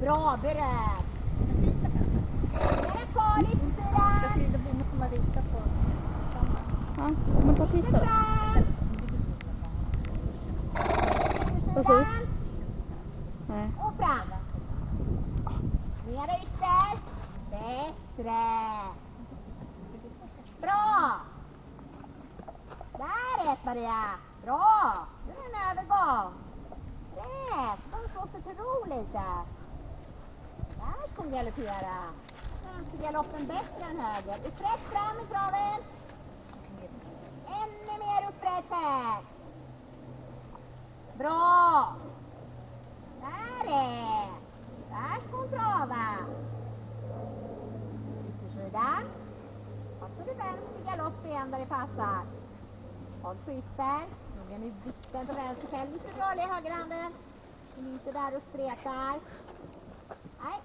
Bra, beredd. Är kvar lite sådär. Jag skulle inte komma visa på samma. Ja, men ta Lite titta då. fram. Vad sa du? Nej. Och fram. Mera ytter. Bättre. Bra. Där är Maria. Bra. Nu är det en övergång. Rätt. De slår sig till ro lite. Där ska hon galoppera. Vänstergaloppen bättre än höger. Upprätt fram i traven. Ännu mer upprätt här. Bra. Där är. Där ska hon trava. Yttersida. Och så är det vänster galopp igen där det passar. Håll på ytter. Nu är nu vikten på vänster själv. Lite rörlig i högerhanden. Inte där och stretar. Nej.